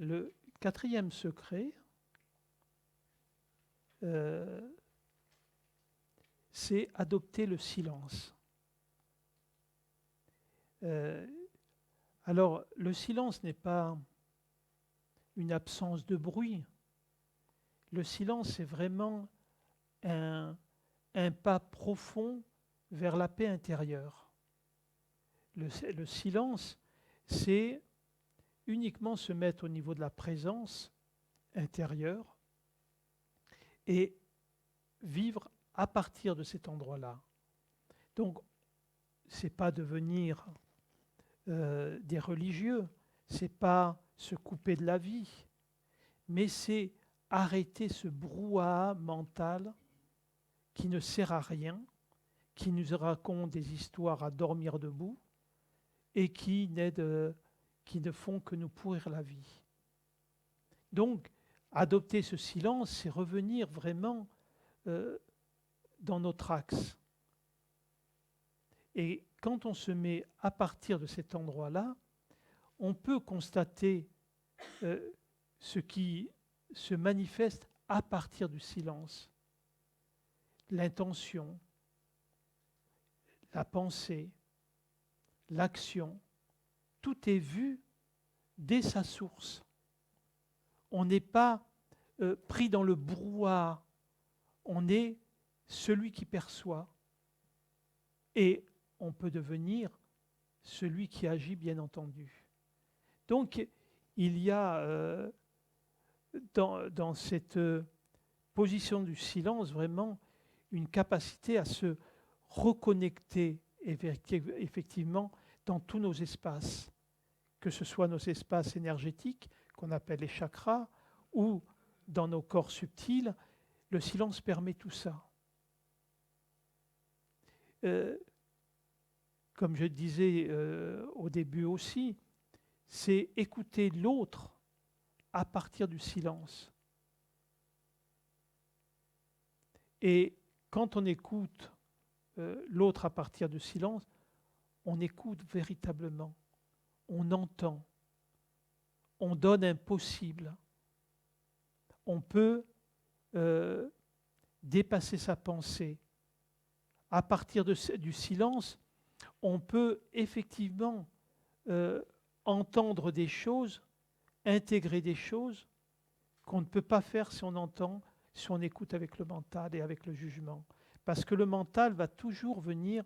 Le quatrième secret, c'est adopter le silence. Alors, le silence n'est pas une absence de bruit. Le silence est vraiment un pas profond vers la paix intérieure. Le silence, c'est uniquement se mettre au niveau de la présence intérieure et vivre à partir de cet endroit-là. Donc, ce n'est pas devenir des religieux, ce n'est pas se couper de la vie, mais c'est arrêter ce brouhaha mental qui ne sert à rien, qui nous raconte des histoires à dormir debout et qui ne font que nous pourrir la vie. Donc, adopter ce silence, c'est revenir vraiment dans notre axe. Et quand on se met à partir de cet endroit-là, on peut constater ce qui se manifeste à partir du silence. L'intention, la pensée, l'action, tout est vu dès sa source. On n'est pas pris dans le brouhaha, on est celui qui perçoit. Et on peut devenir celui qui agit, bien entendu. Donc, il y a dans cette position du silence vraiment une capacité à se reconnecter effectivement dans tous nos espaces, que ce soit nos espaces énergétiques, qu'on appelle les chakras, ou dans nos corps subtils. Le silence permet tout ça. Comme je disais au début aussi, c'est écouter l'autre à partir du silence. Et quand on écoute l'autre à partir du silence, on écoute véritablement, on entend, on donne un possible. On peut dépasser sa pensée. À partir du silence, on peut effectivement entendre des choses, intégrer des choses qu'on ne peut pas faire si on entend, si on écoute avec le mental et avec le jugement. Parce que le mental va toujours venir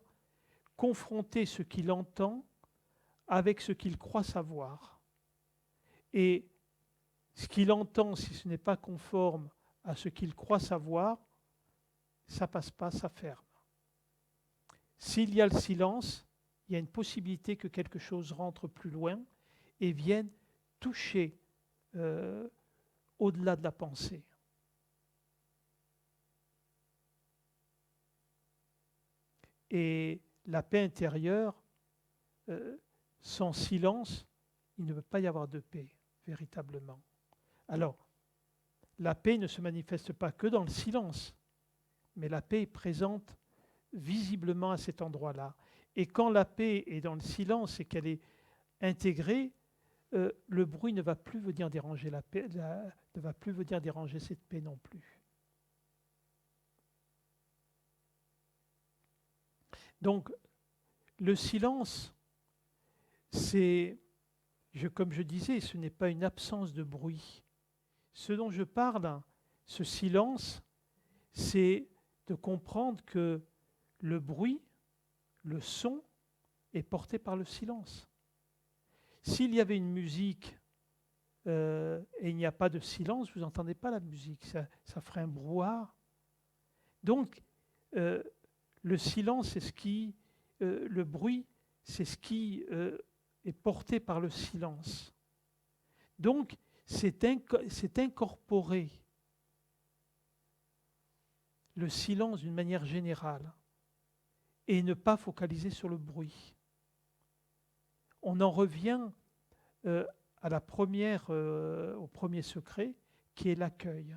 confronter ce qu'il entend avec ce qu'il croit savoir. Et ce qu'il entend, si ce n'est pas conforme à ce qu'il croit savoir, ça ne passe pas, ça ferme. S'il y a le silence, il y a une possibilité que quelque chose rentre plus loin et vienne toucher au-delà de la pensée. Et la paix intérieure, sans silence, il ne peut pas y avoir de paix, véritablement. Alors, la paix ne se manifeste pas que dans le silence, mais la paix est présente visiblement à cet endroit-là. Et quand la paix est dans le silence et qu'elle est intégrée, le bruit ne va plus venir déranger la paix, ne va plus venir déranger cette paix non plus. Donc, le silence, c'est, comme je disais, ce n'est pas une absence de bruit. Ce dont je parle, ce silence, c'est de comprendre que le bruit, le son, est porté par le silence. S'il y avait une musique et il n'y a pas de silence, vous n'entendez pas la musique, ça ferait un brouhaha. Donc, le silence, c'est ce qui, le bruit, c'est ce qui est porté par le silence. Donc, c'est incorporer le silence d'une manière générale et ne pas focaliser sur le bruit. On en revient à au premier secret, qui est l'accueil.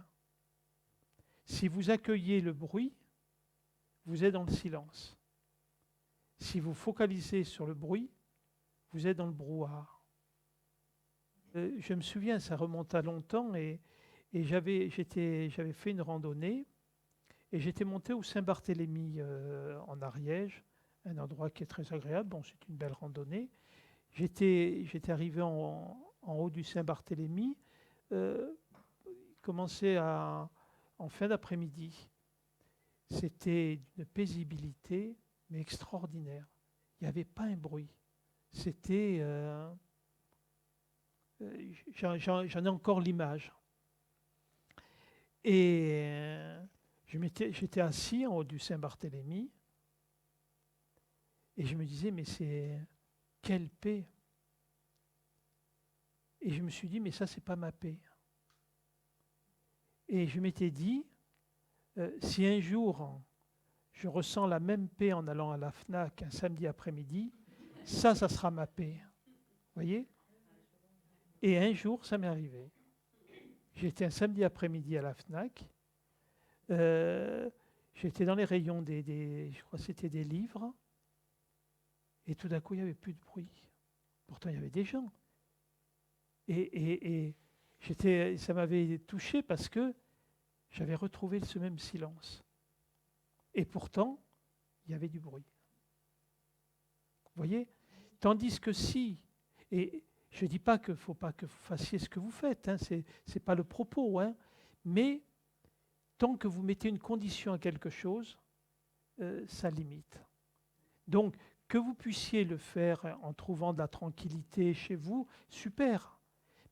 Si vous accueillez le bruit, vous êtes dans le silence. Si vous focalisez sur le bruit, vous êtes dans le brouhaha. Je me souviens, ça remonte à longtemps, et j'avais fait une randonnée, et j'étais monté au Saint-Barthélemy en Ariège, un endroit qui est très agréable. Bon, c'est une belle randonnée. J'étais arrivé en haut du Saint-Barthélemy, euh, commençait en fin d'après-midi. C'était d'une paisibilité, mais extraordinaire. Il n'y avait pas un bruit. C'était, j'en ai encore l'image. Et j'étais assis en haut du Saint-Barthélemy, et je me disais, mais c'est quelle paix! Et je me suis dit, mais ça, c'est pas ma paix. Et je m'étais dit, si un jour je ressens la même paix en allant à la FNAC un samedi après-midi, ça sera ma paix. Vous voyez? Et un jour, ça m'est arrivé. J'étais un samedi après-midi à la FNAC. J'étais dans les rayons je crois que c'était des livres. Et tout d'un coup, il n'y avait plus de bruit. Pourtant, il y avait des gens. Et ça m'avait touché parce que j'avais retrouvé ce même silence. Et pourtant, il y avait du bruit. Vous voyez? Tandis que si, et je ne dis pas qu'il ne faut pas que vous fassiez ce que vous faites, hein, ce n'est pas le propos, hein, mais tant que vous mettez une condition à quelque chose, ça limite. Donc, que vous puissiez le faire en trouvant de la tranquillité chez vous, super.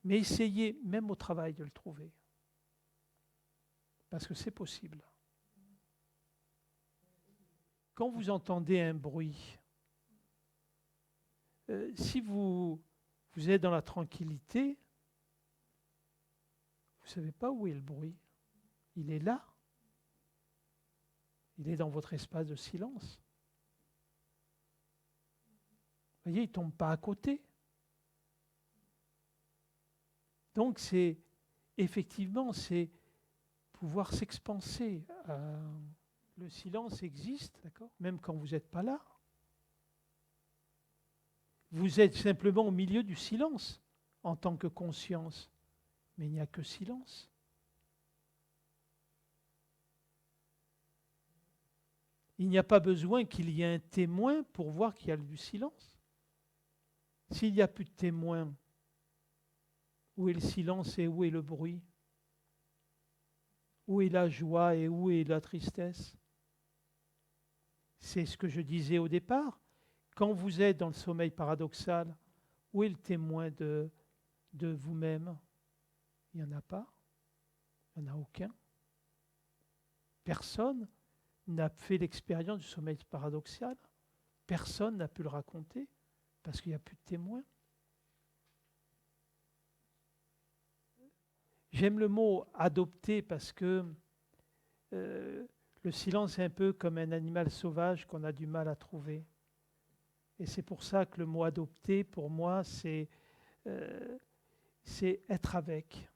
Mais essayez même au travail de le trouver. Parce que c'est possible. Quand vous entendez un bruit, si vous êtes dans la tranquillité, vous ne savez pas où est le bruit. Il est là. Il est dans votre espace de silence. Vous voyez, il ne tombe pas à côté. Donc effectivement, c'est pouvoir s'expanser. Le silence existe, d'accord, même quand vous n'êtes pas là. Vous êtes simplement au milieu du silence en tant que conscience, mais il n'y a que silence. Il n'y a pas besoin qu'il y ait un témoin pour voir qu'il y a du silence. S'il n'y a plus de témoin, où est le silence et où est le bruit? Où est la joie et où est la tristesse? C'est ce que je disais au départ. Quand vous êtes dans le sommeil paradoxal, où est le témoin de vous-même? Il n'y en a pas. Il n'y en a aucun. Personne n'a fait l'expérience du sommeil paradoxal. Personne n'a pu le raconter parce qu'il n'y a plus de témoins. J'aime le mot adopter parce que le silence est un peu comme un animal sauvage qu'on a du mal à trouver. Et c'est pour ça que le mot adopter, pour moi, c'est être avec.